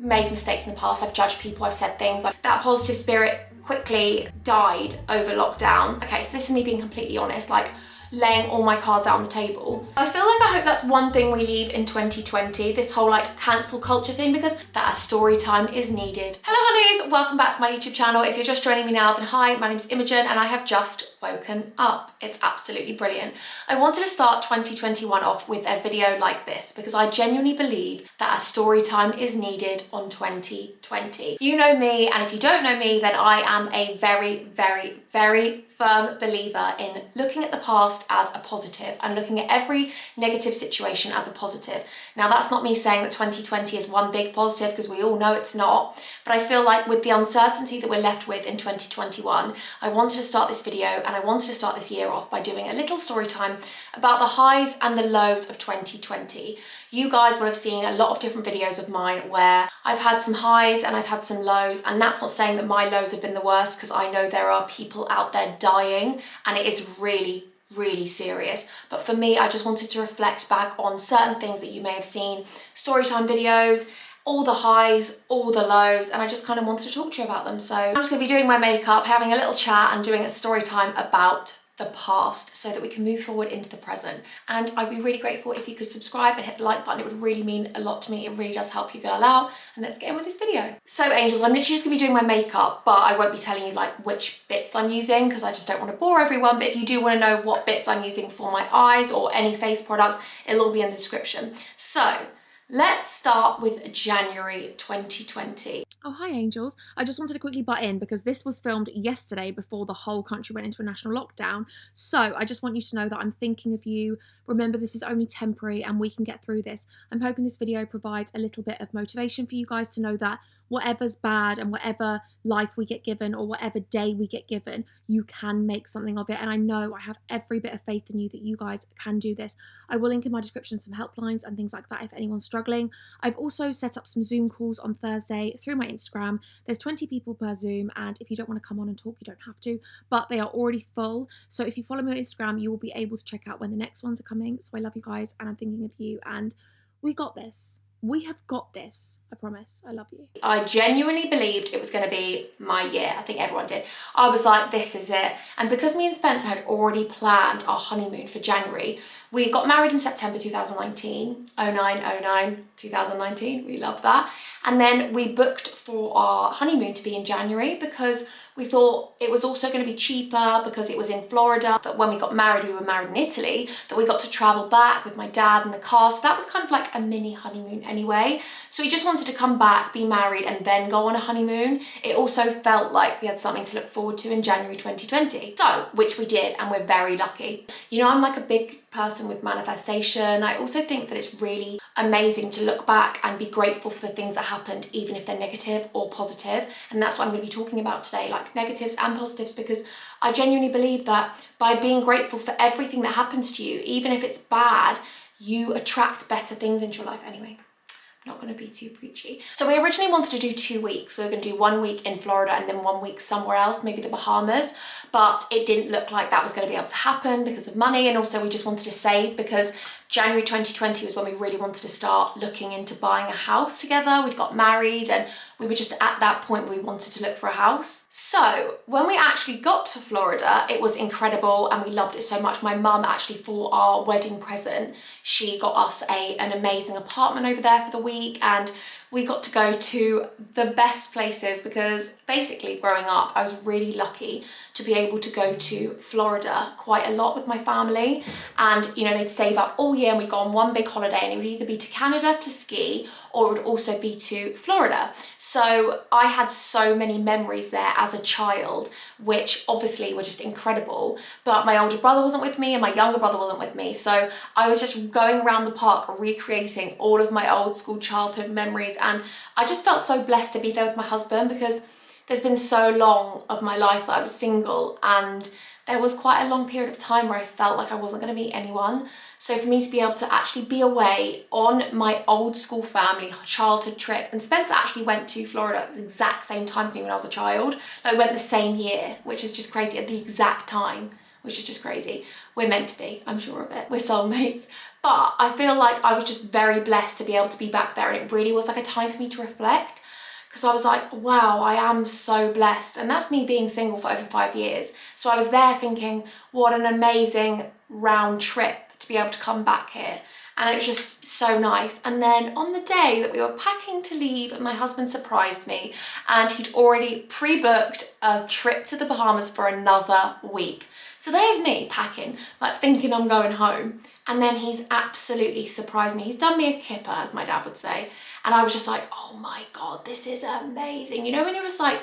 made mistakes in the past, I've judged people, I've said things. Like, that positive spirit quickly died over lockdown. Okay, so this is me being completely honest, like laying all my cards out on the table. I feel like I hope that's one thing we leave in 2020, this whole like cancel culture thing, because that story time is needed. Hello honeys, welcome back to my YouTube channel. If you're just joining me now, then hi, my name's Imogen and I have just woken up. It's absolutely brilliant. I wanted to start 2021 off with a video like this because I genuinely believe that a story time is needed on 2020. You know me, and if you don't know me, then I am a very, very, very firm believer in looking at the past as a positive and looking at every negative situation as a positive. Now, that's not me saying that 2020 is one big positive, because we all know it's not, but I feel like with the uncertainty that we're left with in 2021, I wanted to start this video and I wanted to start this year off by doing a little story time about the highs and the lows of 2020. You guys will have seen a lot of different videos of mine where I've had some highs and I've had some lows, and that's not saying that my lows have been the worst, because I know there are people out there dying and it is really, really serious. But for me, I just wanted to reflect back on certain things that you may have seen, storytime videos, all the highs, all the lows, and I just kind of wanted to talk to you about them. So I'm just gonna be doing my makeup, having a little chat and doing a story time about the past so that we can move forward into the present. And I'd be really grateful if you could subscribe and hit the like button. It would really mean a lot to me. It really does help your girl out. And let's get in with this video. So angels, I'm literally just gonna be doing my makeup, but I won't be telling you like which bits I'm using because I just don't want to bore everyone. But if you do want to know what bits I'm using for my eyes or any face products, it'll all be in the description. So let's start with January 2020. Oh, hi angels. I just wanted to quickly butt in because this was filmed yesterday before the whole country went into a national lockdown. So I just want you to know that I'm thinking of you. Remember, this is only temporary and we can get through this. I'm hoping this video provides a little bit of motivation for you guys to know that whatever's bad and whatever life we get given or whatever day we get given, you can make something of it. And I know I have every bit of faith in you that you guys can do this. I will link in my description some helplines and things like that if anyone's struggling. I've also set up some Zoom calls on Thursday through my Instagram. There's 20 people per Zoom, and if you don't want to come on and talk, you don't have to, but they are already full. So if you follow me on Instagram, you will be able to check out when the next ones are coming. So I love you guys and I'm thinking of you, and we got this. We have got this, I promise. I love you. I genuinely believed it was going to be my year. I think everyone did. I was like, this is it. And because me and Spencer had already planned our honeymoon for January, we got married in September 2019, 2019, we love that. And then we booked for our honeymoon to be in January because we thought it was also going to be cheaper because it was in Florida, that when we got married, we were married in Italy, that we got to travel back with my dad in the car. So that was kind of like a mini honeymoon anyway. So we just wanted to come back, be married, and then go on a honeymoon. It also felt like we had something to look forward to in January 2020. So, which we did, and we're very lucky. You know, I'm like a big person with manifestation. I also think that it's really amazing to look back and be grateful for the things that happened, even if they're negative or positive. And that's what I'm going to be talking about today, like negatives and positives, because I genuinely believe that by being grateful for everything that happens to you, even if it's bad, you attract better things into your life anyway. Not going to be too preachy. So we originally wanted to do 2 weeks. We were going to do 1 week in Florida and then 1 week somewhere else, maybe the Bahamas, but it didn't look like that was going to be able to happen because of money, and also we just wanted to save because January 2020 was when we really wanted to start looking into buying a house together. We'd got married and we were just at that point where we wanted to look for a house. So when we actually got to Florida, it was incredible and we loved it so much. My mum actually, for our wedding present, she got us an amazing apartment over there for the week, and we got to go to the best places because basically growing up, I was really lucky to be able to go to Florida quite a lot with my family. And, you know, they'd save up all year and we'd go on one big holiday, and it would either be to Canada to ski or it would also be to Florida. So I had so many memories there as a child, which obviously were just incredible. But my older brother wasn't with me and my younger brother wasn't with me. So I was just going around the park recreating all of my old school childhood memories. And I just felt so blessed to be there with my husband because there's been so long of my life that I was single, and there was quite a long period of time where I felt like I wasn't going to meet anyone. So for me to be able to actually be away on my old school family childhood trip, and Spencer actually went to Florida at the exact same time as me when I was a child. Like, we went the same year, which is just crazy, at the exact time, which is just crazy. We're meant to be, I'm sure of it. We're soulmates. But I feel like I was just very blessed to be able to be back there, and it really was like a time for me to reflect, because I was like, wow, I am so blessed. And that's me being single for over 5 years. So I was there thinking, what an amazing round trip to be able to come back here. And it was just so nice. And then on the day that we were packing to leave, my husband surprised me, and he'd already pre-booked a trip to the Bahamas for another week. So there's me packing, like thinking I'm going home. And then he's absolutely surprised me. He's done me a kipper, as my dad would say. And I was just like, oh my God, this is amazing. You know, when you're just like,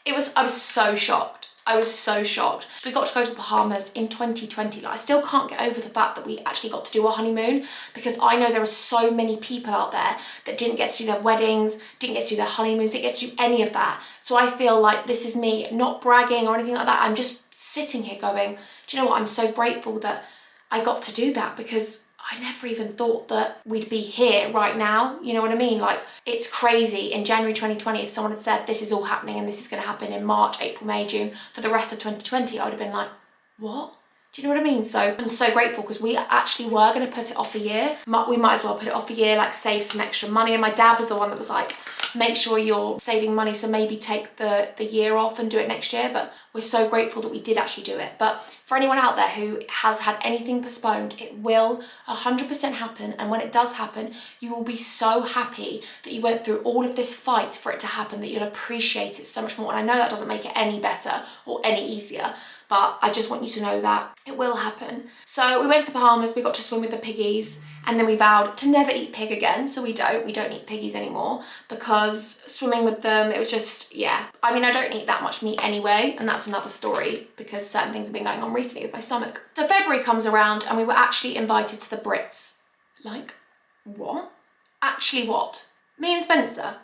I was so shocked. I was so shocked. So we got to go to the Bahamas in 2020. Like, I still can't get over the fact that we actually got to do our honeymoon, because I know there are so many people out there that didn't get to do their weddings, didn't get to do their honeymoons, didn't get to do any of that. So I feel like this is me not bragging or anything like that. I'm just sitting here going, do you know what? I'm so grateful that I got to do that, because I never even thought that we'd be here right now. You know what I mean? Like, it's crazy. In January 2020, if someone had said this is all happening and this is going to happen in March, April, May, June for the rest of 2020, I would have been like, what? Do you know what I mean? So I'm so grateful, because we actually were going to put it off a year. We might as well put it off a year, like save some extra money. And my dad was the one that was like, make sure you're saving money, so maybe take the year off and do it next year. But we're so grateful that we did actually do it. But for anyone out there who has had anything postponed, it will 100% happen. And when it does happen, you will be so happy that you went through all of this fight for it to happen, that you'll appreciate it so much more. And I know that doesn't make it any better or any easier, but I just want you to know that it will happen. So we went to the Bahamas, we got to swim with the piggies, and then we vowed to never eat pig again. So we don't eat piggies anymore, because swimming with them, it was just, yeah. I mean, I don't eat that much meat anyway, and that's another story, because certain things have been going on recently with my stomach. So February comes around and we were actually invited to the Brits. Like, what? Actually what? Me and Spencer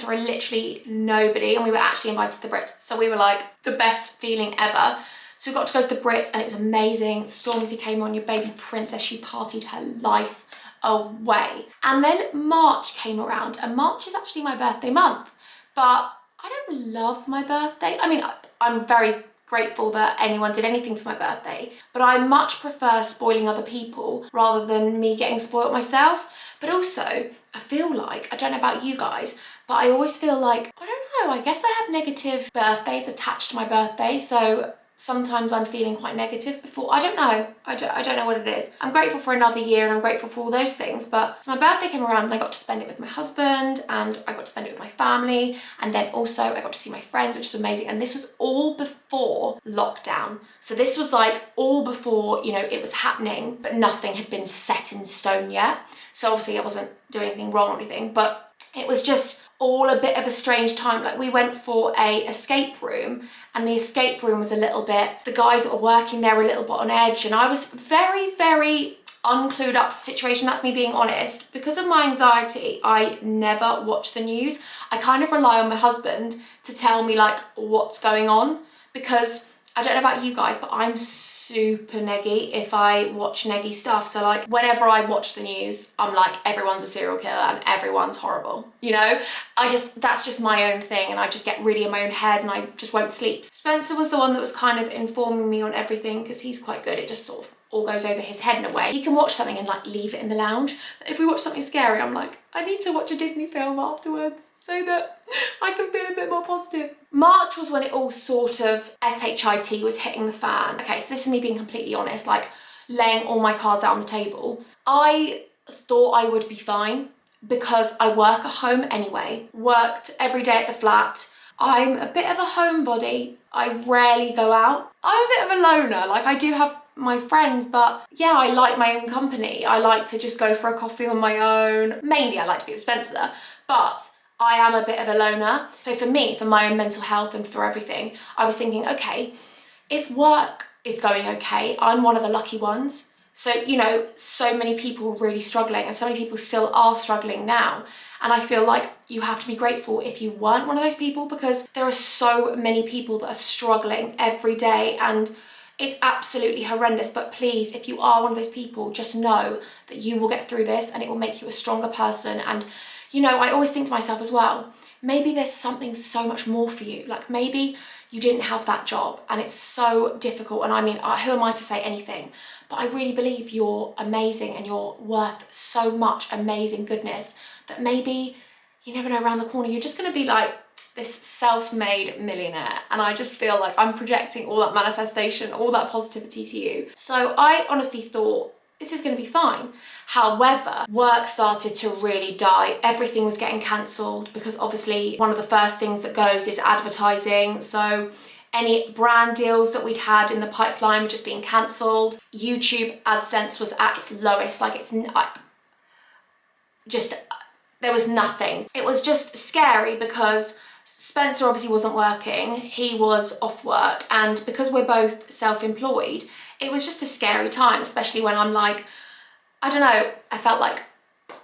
are literally nobody, and we were actually invited to the Brits. So we were like, the best feeling ever. So we got to go to the Brits, and it was amazing. Stormzy came on, your baby princess. She partied her life away. And then March came around, and March is actually my birthday month. But I don't love my birthday. I mean, I'm very grateful that anyone did anything for my birthday, but I much prefer spoiling other people rather than me getting spoiled myself. But also, I feel like, I don't know about you guys, but I always feel like, I don't know, I guess I have negative birthdays attached to my birthday. So sometimes I'm feeling quite negative before, I don't know what it is. I'm grateful for another year, and I'm grateful for all those things. But so my birthday came around, and I got to spend it with my husband, and I got to spend it with my family. And then also I got to see my friends, which is amazing. And this was all before lockdown. So this was like all before, you know, it was happening, but nothing had been set in stone yet. So obviously I wasn't doing anything wrong or anything, but it was just all a bit of a strange time. Like, we went for a escape room, and the escape room was a little bit, the guys that were working there were a little bit on edge, and I was very, very unclued up to the situation. That's me being honest. Because of my anxiety, I never watch the news. I kind of rely on my husband to tell me like what's going on, because I don't know about you guys, but I'm super neggy if I watch neggy stuff. So like, whenever I watch the news, I'm like, everyone's a serial killer and everyone's horrible. You know, that's just my own thing, and I just get really in my own head, and I just won't sleep. Spencer was the one that was kind of informing me on everything, because he's quite good. It just sort of all goes over his head in a way. He can watch something and like leave it in the lounge. But if we watch something scary, I'm like, I need to watch a Disney film afterwards so that I can feel a bit more positive. March was when it all sort of, SHIT was hitting the fan. Okay, so this is me being completely honest, like laying all my cards out on the table. I thought I would be fine, because I work at home anyway, worked every day at the flat. I'm a bit of a homebody. I rarely go out. I'm a bit of a loner. Like, I do have my friends, but yeah, I like my own company. I like to just go for a coffee on my own. Mainly I like to be with Spencer, but I am a bit of a loner. So for me, for my own mental health and for everything, I was thinking, okay, if work is going okay, I'm one of the lucky ones. So, you know, so many people really struggling, and so many people still are struggling now. And I feel like you have to be grateful if you weren't one of those people, because there are so many people that are struggling every day, and it's absolutely horrendous. But please, if you are one of those people, just know that you will get through this, and it will make you a stronger person. And, you know, I always think to myself as well, maybe there's something so much more for you. Like, maybe you didn't have that job and it's so difficult. And I mean, who am I to say anything? but I really believe you're amazing and you're worth so much amazing goodness that maybe, you never know, around the corner, you're just gonna be like this self-made millionaire. And I just feel like I'm projecting all that manifestation, all that positivity to you. So I honestly thought, this is gonna be fine. However, work started to really die. Everything was getting cancelled because obviously one of the first things that goes is advertising. So any brand deals that we'd had in the pipeline were just being cancelled. YouTube AdSense was at its lowest, like there was nothing. It was just scary because Spencer obviously wasn't working, he was off work, and because we're both self-employed, it was just a scary time, especially when I'm like, I don't know, I felt like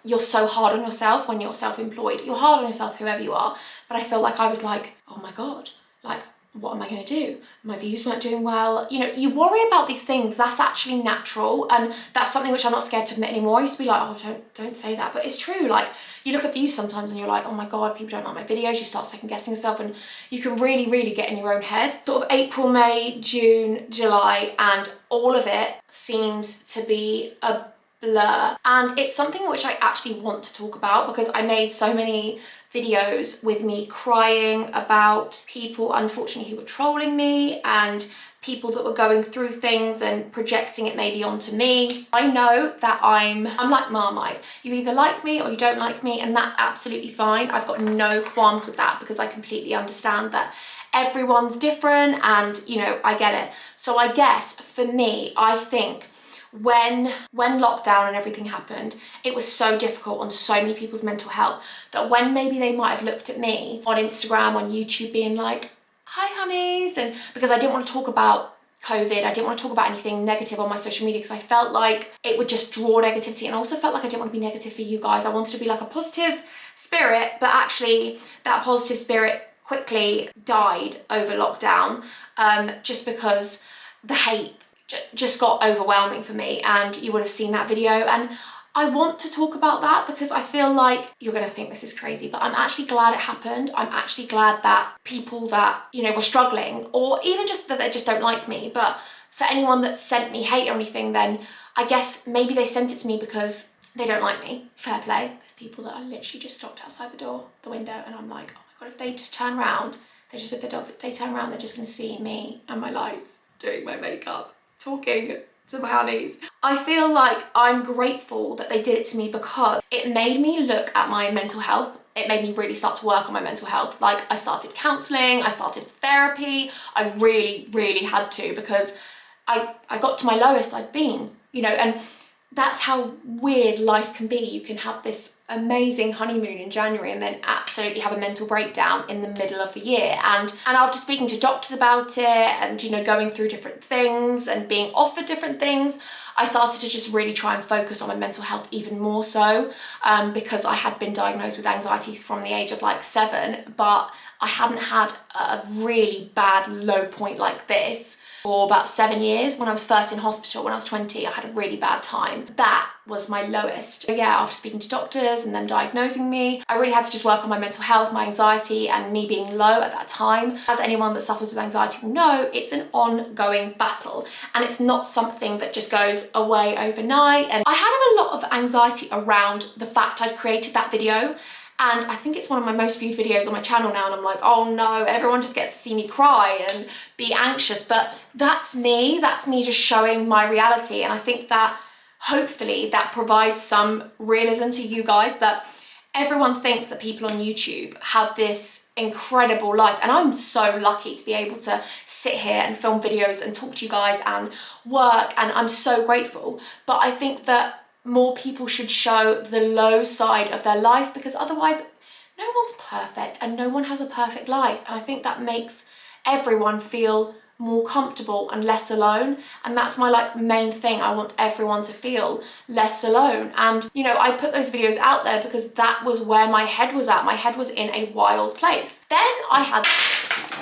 you're so hard on yourself when you're self-employed. You're hard on yourself, whoever you are, but I feel like I was like, oh my God, like, what am I gonna do? My views weren't doing well. You know, you worry about these things, that's actually natural, and that's something which I'm not scared to admit anymore. I used to be like, oh, don't say that, but it's true. Like, you look at views sometimes and you're like, oh my God, people don't like my videos. You start second guessing yourself and you can really, really get in your own head. Sort of April, May, June, July, and all of it seems to be a blur. And it's something which I actually want to talk about because I made so many videos with me crying about people, unfortunately, who were trolling me and people that were going through things and projecting it maybe onto me. I know that I'm like Marmite. You either like me or you don't like me, and that's absolutely fine. I've got no qualms with that because I completely understand that everyone's different and, you know, I get it. So I guess for me, I think when lockdown and everything happened, it was so difficult on so many people's mental health that when maybe they might have looked at me on Instagram, on YouTube, being like, hi honeys, and because I didn't want to talk about COVID, I didn't want to talk about anything negative on my social media because I felt like it would just draw negativity, and I also felt like I didn't want to be negative for you guys. I wanted to be like a positive spirit, but actually that positive spirit quickly died over lockdown, just because the hate just got overwhelming for me, and you would have seen that video. And I want to talk about that because I feel like you're gonna think this is crazy, but I'm actually glad it happened. I'm actually glad that people that, you know, were struggling, or even just that they just don't like me, but for anyone that sent me hate or anything, then I guess maybe they sent it to me because they don't like me. Fair play. There's people that are literally just stopped outside the window, and I'm like, oh my God, if they just turn around, they're just with their dogs, if they turn around, they're just gonna see me and my lights doing my makeup, talking to my honeys. I feel like I'm grateful that they did it to me because it made me look at my mental health. It made me really start to work on my mental health. Like, I started counselling, I started therapy. I really, really had to, because I got to my lowest I'd been, you know, and that's how weird life can be. You can have this amazing honeymoon in January and then absolutely have a mental breakdown in the middle of the year. And after speaking to doctors about it and, you know, going through different things and being offered different things, I started to just really try and focus on my mental health even more so, because I had been diagnosed with anxiety from the age of like 7, but I hadn't had a really bad low point like this for about 7 years. When I was first in hospital, when I was 20, I had a really bad time. That was my lowest. Yeah, after speaking to doctors and them diagnosing me, I really had to just work on my mental health, my anxiety, and me being low at that time. As anyone that suffers with anxiety will know, it's an ongoing battle, and it's not something that just goes away overnight. And I had a lot of anxiety around the fact I'd created that video. And I think it's one of my most viewed videos on my channel now, and I'm like, oh no, everyone just gets to see me cry and be anxious. But that's me just showing my reality. And I think that hopefully that provides some realism to you guys, that everyone thinks that people on YouTube have this incredible life. And I'm so lucky to be able to sit here and film videos and talk to you guys and work, and I'm so grateful. But I think that more people should show the low side of their life, because otherwise no one's perfect and no one has a perfect life. And I think that makes everyone feel more comfortable and less alone. And that's my like main thing. I want everyone to feel less alone. And, you know, I put those videos out there because that was where my head was at. My head was in a wild place. Then I had,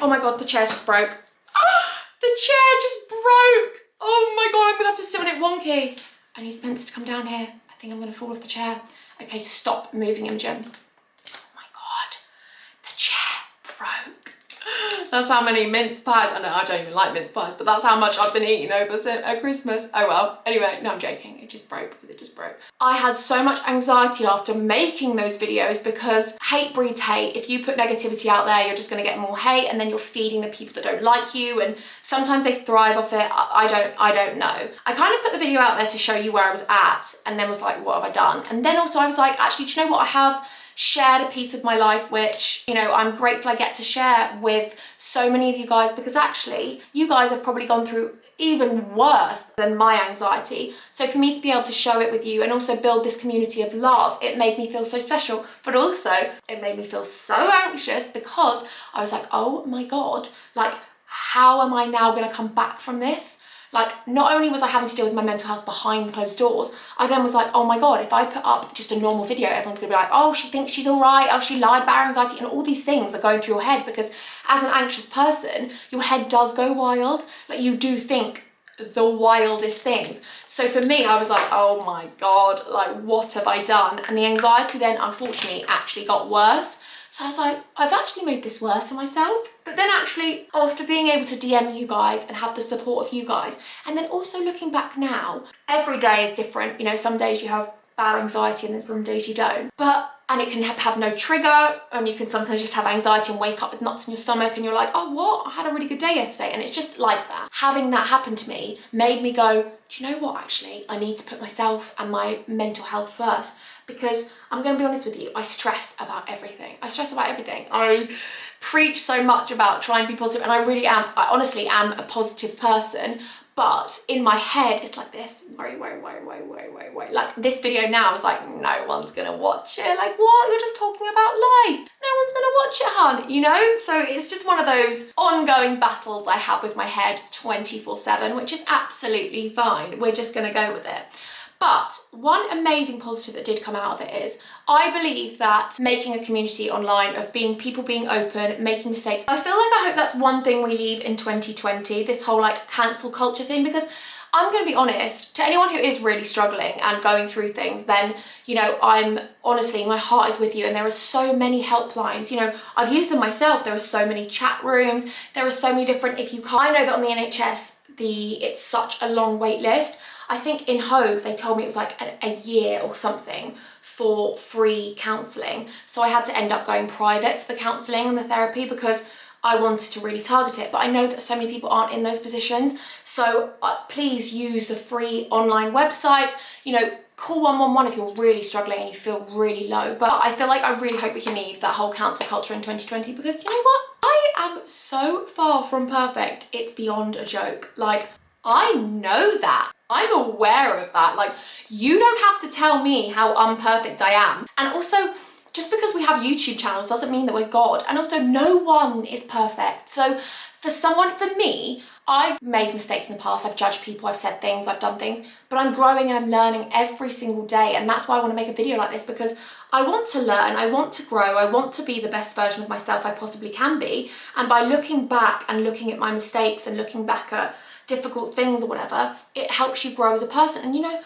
oh my God, the chair just broke. The chair just broke. Oh my God, I'm gonna have to sit on it wonky. I need Spencer to come down here. I think I'm gonna fall off the chair. Okay, stop moving, Imogen. Oh my God, the chair broke. That's how many mince pies. I know I don't even like mince pies, but that's how much I've been eating over Christmas. Oh well. Anyway, no, I'm joking. It just broke because it just broke. I had so much anxiety after making those videos because hate breeds hate. If you put negativity out there, you're just going to get more hate, and then you're feeding the people that don't like you, and sometimes they thrive off it. I don't know. I kind of put the video out there to show you where I was at, and then was like, what have I done? And then also I was like, actually, do you know what? I have shared a piece of my life which, you know, I'm grateful I get to share with so many of you guys, because actually you guys have probably gone through even worse than my anxiety. So for me to be able to share it with you and also build this community of love, it made me feel so special, but also it made me feel so anxious because I was like, oh my God, like, how am I now going to come back from this? Like, not only was I having to deal with my mental health behind closed doors, I then was like, oh my God, if I put up just a normal video, everyone's gonna be like, oh, she thinks she's all right, oh, she lied about her anxiety, and all these things are going through your head, because as an anxious person, your head does go wild. Like, you do think the wildest things. So for me, I was like, oh my God, like, what have I done? And the anxiety then, unfortunately, actually got worse. So I was like, I've actually made this worse for myself. But then actually, after being able to DM you guys and have the support of you guys, and then also looking back now, every day is different. You know, some days you have bad anxiety and then some days you don't. And it can have no trigger, and you can sometimes just have anxiety and wake up with knots in your stomach and you're like, oh, what? I had a really good day yesterday. And it's just like that. Having that happen to me made me go, do you know what, actually? I need to put myself and my mental health first, because I'm going to be honest with you, I stress about everything. I preach so much about trying to be positive, and I really am. I honestly am a positive person. But in my head, it's like this, worry. Like, this video now is like, no one's gonna watch it. Like, what? You're just talking about life. No one's gonna watch it, hun, you know? So it's just one of those ongoing battles I have with my head 24/7, which is absolutely fine. We're just gonna go with it. But one amazing positive that did come out of it is, I believe that making a community online of people being open, making mistakes, I feel like I hope that's one thing we leave in 2020, this whole like cancel culture thing, because I'm going to be honest, to anyone who is really struggling and going through things, then, you know, I'm honestly, my heart is with you, and there are so many helplines. You know, I've used them myself. There are so many chat rooms. There are so many different, I know that on the NHS, it's such a long wait list. I think in Hove, they told me it was like a year or something for free counselling. So I had to end up going private for the counselling and the therapy, because I wanted to really target it. But I know that so many people aren't in those positions. So please use the free online websites. You know, call 111 if you're really struggling and you feel really low. But I feel like I really hope we can leave that whole cancel culture in 2020, because you know what? I am so far from perfect. It's beyond a joke. Like, I know that. I'm aware of that. Like, you don't have to tell me how imperfect I am. And also, just because we have YouTube channels doesn't mean that we're God. And also, no one is perfect. So for me, I've made mistakes in the past. I've judged people, I've said things, I've done things, but I'm growing and I'm learning every single day. And that's why I want to make a video like this, because I want to learn, I want to grow, I want to be the best version of myself I possibly can be. And by looking back and looking at my mistakes and looking back at difficult things or whatever, it helps you grow as a person. And you know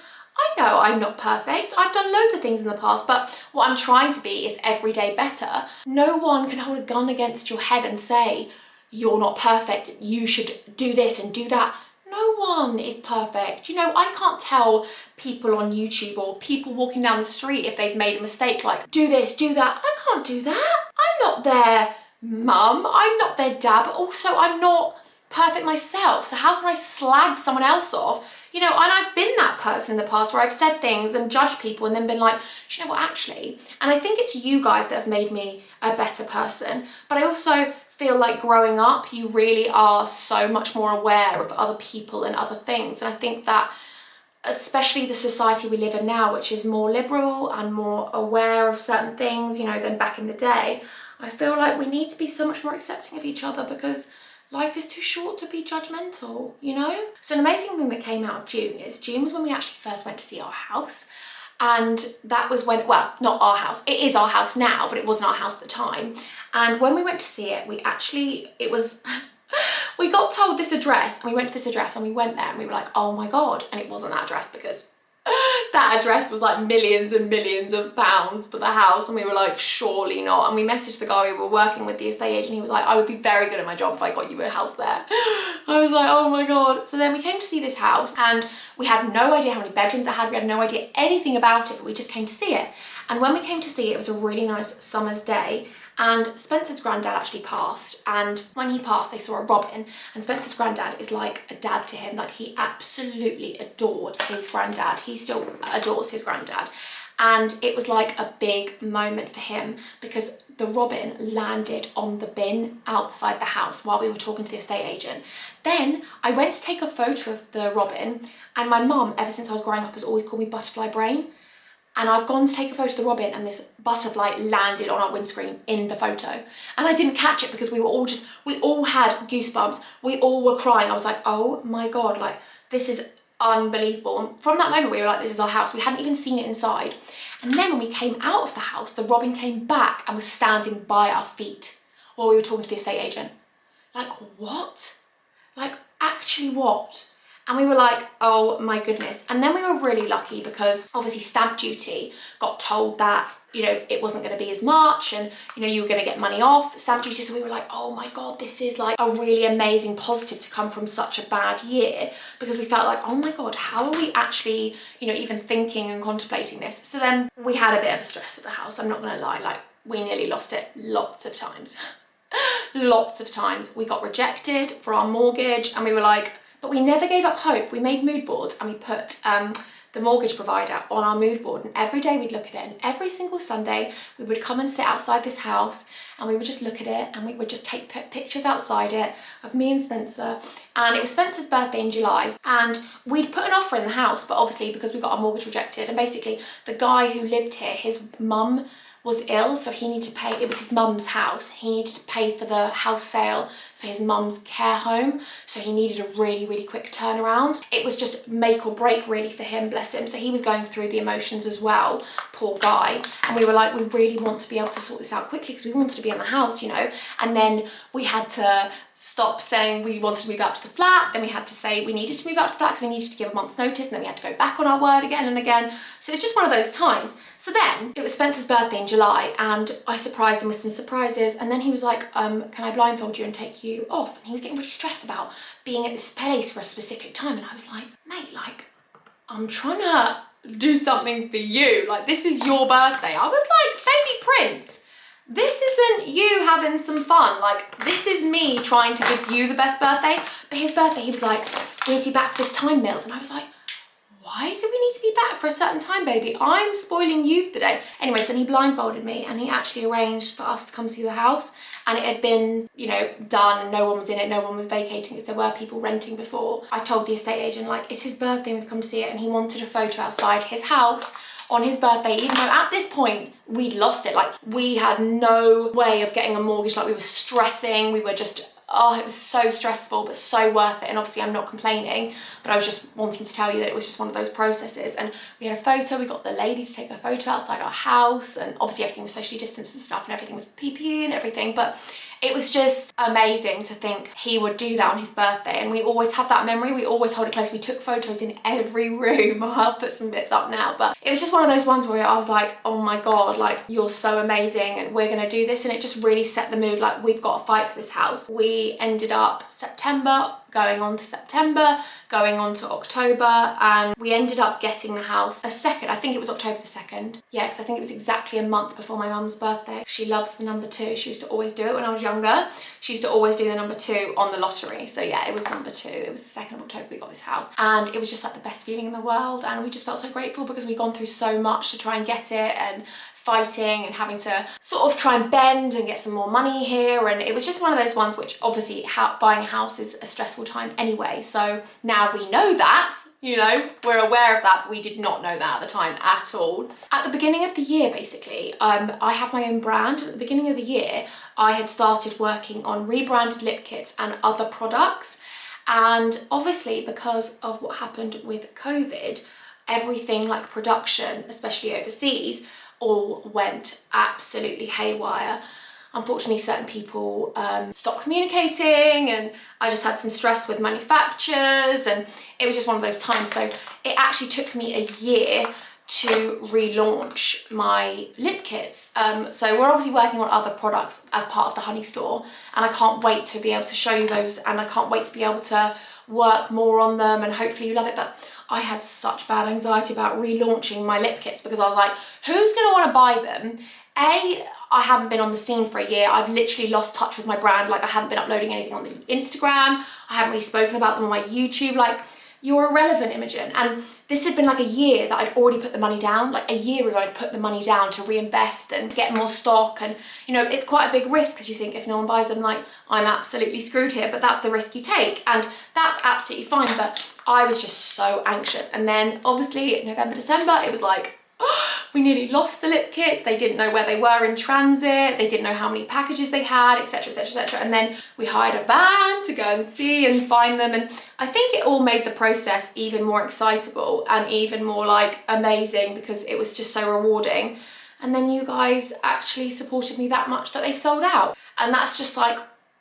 I'm not perfect. I've done loads of things in the past, but what I'm trying to be is every day better. No one can hold a gun against your head and say, you're not perfect, you should do this and do that. No one is perfect. You know, I can't tell people on YouTube or people walking down the street if they've made a mistake, like, do this, do that. I can't do that. I'm not their mum, I'm not their dad, but also I'm not perfect myself. So how can I slag someone else off? You know, and I've been that person in the past where I've said things and judged people and then been like, do you know what, actually? And I think it's you guys that have made me a better person. But I also feel like growing up, you really are so much more aware of other people and other things. And I think that especially the society we live in now, which is more liberal and more aware of certain things, you know, than back in the day, I feel like we need to be so much more accepting of each other, because life is too short to be judgmental, you know? So an amazing thing that came out of June was when we actually first went to see our house. And that was when, well, not our house, it is our house now, but it wasn't our house at the time. And when we went to see it, we got told this address, and we went to this address and we went there and we were like, oh my God. And it wasn't that address, because that address was like millions and millions of pounds for the house, and we were like, surely not. And we messaged the guy we were working with, the estate agent. He was like, I would be very good at my job if I got you a house there. I was like, oh my god. So then we came to see this house, and we had no idea how many bedrooms it had. We had no idea anything about it, but we just came to see it. And when we came to see it, it was a really nice summer's day, and Spencer's granddad actually passed, and when he passed they saw a robin, and Spencer's granddad is like a dad to him. Like, he absolutely adored his granddad. He still adores his granddad, and it was like a big moment for him because the robin landed on the bin outside the house while we were talking to the estate agent. Then I went to take a photo of the robin, and my mum, ever since I was growing up, has always called me butterfly brain. And I've gone to take a photo of the robin, and this butterfly landed on our windscreen in the photo. And I didn't catch it because we all had goosebumps. We all were crying. I was like, oh my God, like, this is unbelievable. And from that moment, we were like, this is our house. We hadn't even seen it inside. And then when we came out of the house, the robin came back and was standing by our feet while we were talking to the estate agent. Like, what? Like, actually what? And we were like, oh my goodness. And then we were really lucky because obviously stamp duty got told that, you know, it wasn't going to be as much, and, you know, you were going to get money off stamp duty. So we were like, oh my God, this is like a really amazing positive to come from such a bad year, because we felt like, oh my God, how are we actually, you know, even thinking and contemplating this? So then we had a bit of a stress with the house. I'm not going to lie, like, we nearly lost it lots of times. Lots of times. We got rejected for our mortgage, and we were like, but we never gave up hope. We made mood boards, and we put the mortgage provider on our mood board, and every day we'd look at it, and every single Sunday we would come and sit outside this house, and we would just look at it, and we would just take pictures outside it of me and Spencer. And it was Spencer's birthday in July, and we'd put an offer in the house, but obviously because we got our mortgage rejected, and basically the guy who lived here, his mum was ill, so he needed to pay, it was his mum's house, he needed to pay for the house sale for his mum's care home, so he needed a really, really quick turnaround. It was just make or break really for him, bless him. So he was going through the emotions as well, poor guy. And we were like, we really want to be able to sort this out quickly because we wanted to be in the house, you know. And then we had to stop saying we wanted to move out to the flat, then we had to say we needed to move out to the flat because we needed to give a month's notice, and then we had to go back on our word again and again. So it's just one of those times. So then it was Spencer's birthday in July, and I surprised him with some surprises, and then he was like, can I blindfold you and take you off? And he was getting really stressed about being at this place for a specific time, and I was like, mate, like, I'm trying to do something for you, like, this is your birthday. I was like, baby prince, this isn't you having some fun, like, this is me trying to give you the best birthday. But his birthday, he was like, we need to be back for this time, Mills. And I was like, why do we need to be back for a certain time, baby? I'm spoiling you today. Anyways, then he blindfolded me, and he actually arranged for us to come see the house. And it had been, you know, done, and no one was in it, no one was vacating it, because there were people renting before. I told the estate agent, like, it's his birthday, we've come to see it, and he wanted a photo outside his house on his birthday, even though at this point we'd lost it. Like, we had no way of getting a mortgage, like, we were stressing, we were just, oh, it was so stressful, but so worth it. And obviously I'm not complaining, but I was just wanting to tell you that it was just one of those processes. And we had a photo, we got the lady to take a photo outside our house, and obviously everything was socially distanced and stuff, and everything was PPE and everything, but it was just amazing to think he would do that on his birthday. And we always have that memory, we always hold it close. We took photos in every room. I'll put some bits up now, but it was just one of those ones where I was like, oh my God, like, you're so amazing and we're gonna do this. And it just really set the mood, like, we've got to fight for this house. We ended up September, going on to September, going on to October, and we ended up getting the house I think it was October the 2nd. Yeah, because I think it was exactly a month before my mum's birthday. She loves the number 2. She used to always do it when I was younger. She used to always do the number 2 on the lottery. So yeah, it was number 2. It was the 2nd of October we got this house. And it was just like the best feeling in the world. And we just felt so grateful because we'd gone through so much to try and get it, and fighting and having to sort of try and bend and get some more money here. And it was just one of those ones which obviously buying a house is a stressful time anyway. So now we know that, you know, we're aware of that, but we did not know that at the time at all. At the beginning of the year, basically, I have my own brand. At the beginning of the year, I had started working on rebranded lip kits and other products. And obviously because of what happened with COVID, everything like production, especially overseas, all went absolutely haywire. unfortunately certain people stopped communicating, and I just had some stress with manufacturers, and it was just one of those times. So it actually took me a year to relaunch my lip kits. So we're obviously working on other products as part of the Honey store, and I can't wait to be able to show you those, and I can't wait to be able to work more on them, and hopefully you love it. But I had such bad anxiety about relaunching my lip kits because I was like, who's gonna wanna buy them? I haven't been on the scene for a year. I've literally lost touch with my brand. Like, I haven't been uploading anything on the Instagram. I haven't really spoken about them on my YouTube. Like, you're irrelevant, Imogen. And this had been like a year that I'd already put the money down. Like, a year ago, I'd put the money down to reinvest and get more stock. And, you know, it's quite a big risk because you think if no one buys them, like, I'm absolutely screwed here. But that's the risk you take. And that's absolutely fine. But I was just so anxious. And then, obviously, November, December, it was like, we nearly lost the lip kits. They didn't know where they were in transit. They didn't know how many packages they had, etc, etc, etc. And then we hired a van to go and see and find them. And I think it all made the process even more excitable and even more like amazing because it was just so rewarding. And then you guys actually supported me that much that they sold out. And that's just like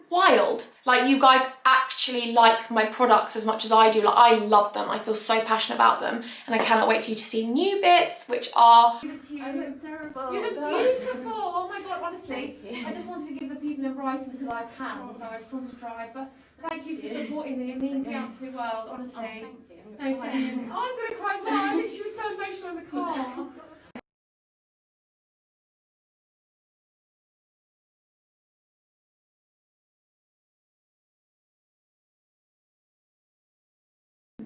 wild. Like, you guys actually like my products as much as I do. Like, I love them. I feel so passionate about them, and I cannot wait for you to see new bits, which are... I look terrible. You look beautiful. Oh my god, honestly. I just wanted to give the people in Brighton because I can, so I just wanted to try. But thank you for supporting me. It means the absolute world, honestly. Oh, thank you. No, genuinely. Oh, I'm gonna cry as well. I literally was so emotional in the car.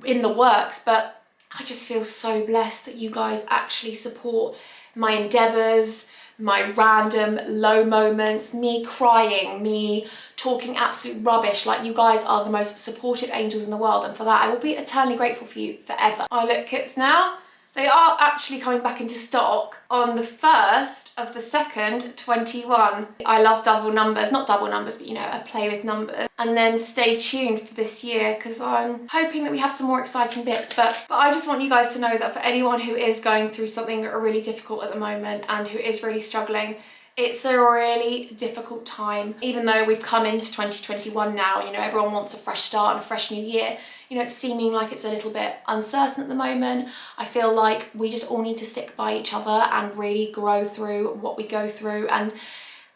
in the works, but I just feel so blessed that you guys actually support my endeavours, my random low moments, me crying, me talking absolute rubbish. Like, you guys are the most supportive angels in the world, and for that I will be eternally grateful for you forever. Our lip kits now, they are actually coming back into stock on the 1st of the 2nd, 21. I love double numbers, not double numbers, but you know, I play with numbers. And then stay tuned for this year because I'm hoping that we have some more exciting bits. But I just want you guys to know that for anyone who is going through something really difficult at the moment and who is really struggling, it's a really difficult time. Even though we've come into 2021 now, you know, everyone wants a fresh start and a fresh new year. You know, it's seeming like it's a little bit uncertain at the moment. I feel like we just all need to stick by each other and really grow through what we go through. And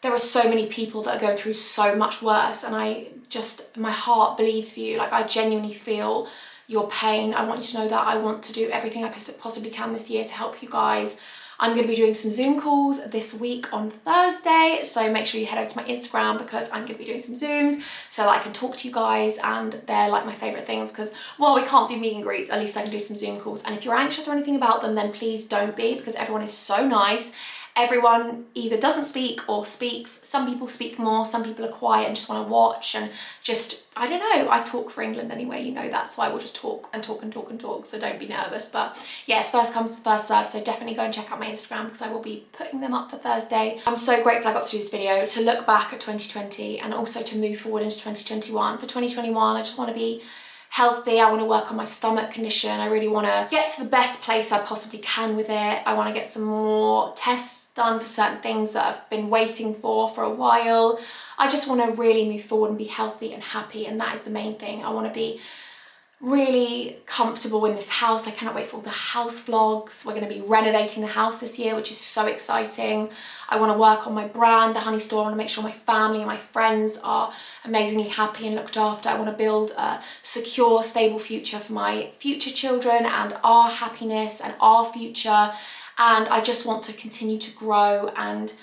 there are so many people that are going through so much worse, and my heart bleeds for you. Like, I genuinely feel your pain. I want you to know that I want to do everything I possibly can this year to help you guys. I'm going to be doing some Zoom calls this week on Thursday, so make sure you head over to my Instagram because I'm going to be doing some Zooms so that I can talk to you guys, and they're like my favourite things because while we can't do meet and greets, at least I can do some Zoom calls. And if you're anxious or anything about them, then please don't be, because everyone is so nice. Everyone either doesn't speak or speaks. Some people speak more, some people are quiet and just want to watch and just, I don't know, I talk for England anyway, you know, that's why we'll just talk and talk and talk and talk, so don't be nervous. But yes, first comes, first serve, so definitely go and check out my Instagram because I will be putting them up for Thursday. I'm so grateful I got to do this video, to look back at 2020 and also to move forward into 2021. For 2021, I just want to be healthy. I want to work on my stomach condition. I really want to get to the best place I possibly can with it. I want to get some more tests done for certain things that I've been waiting for a while. I just want to really move forward and be healthy and happy, and that is the main thing. I want to be really comfortable in this house. I cannot wait for all the house vlogs. We're going to be renovating the house this year, which is so exciting. I want to work on my brand, the Honey Store. I want to make sure my family and my friends are amazingly happy and looked after. I want to build a secure, stable future for my future children and our happiness and our future. And I just want to continue to grow and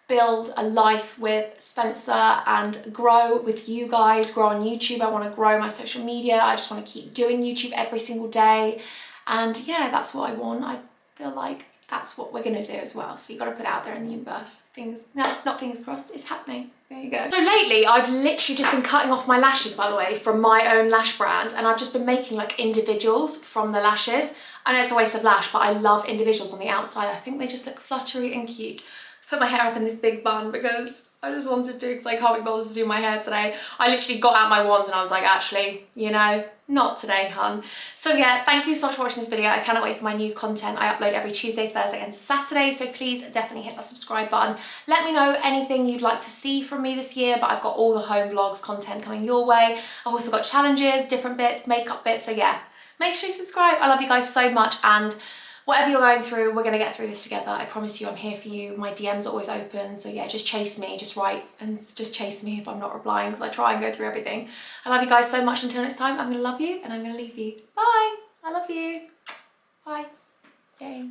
build a life with Spencer and grow with you guys, grow on YouTube. I want to grow my social media. I just want to keep doing YouTube every single day. And yeah, that's what I want. I feel like that's what we're going to do as well. So you got to put it out there in the universe. Not fingers crossed, it's happening. There you go. So lately, I've literally just been cutting off my lashes, by the way, from my own lash brand. And I've just been making like individuals from the lashes. I know it's a waste of lash, but I love individuals on the outside. I think they just look fluttery and cute. put my hair up in this big bun because I just wanted to, because I can't be bothered to do my hair today. I literally got out my wand and I was like, actually, you know, not today, hun. So yeah, thank you so much for watching this video. I cannot wait for my new content. I upload every Tuesday, Thursday and Saturday, so please definitely hit that subscribe button. Let me know anything you'd like to see from me this year, but I've got all the home vlogs content coming your way. I've also got challenges, different bits, makeup bits, so yeah, make sure you subscribe. I love you guys so much, and whatever you're going through, we're gonna get through this together. I promise you, I'm here for you. My DMs are always open, so yeah, just chase me, just write and just chase me if I'm not replying, because I try and go through everything. I love you guys so much. Until next time, I'm gonna love you and I'm gonna leave you. Bye. I love you. Bye. Yay.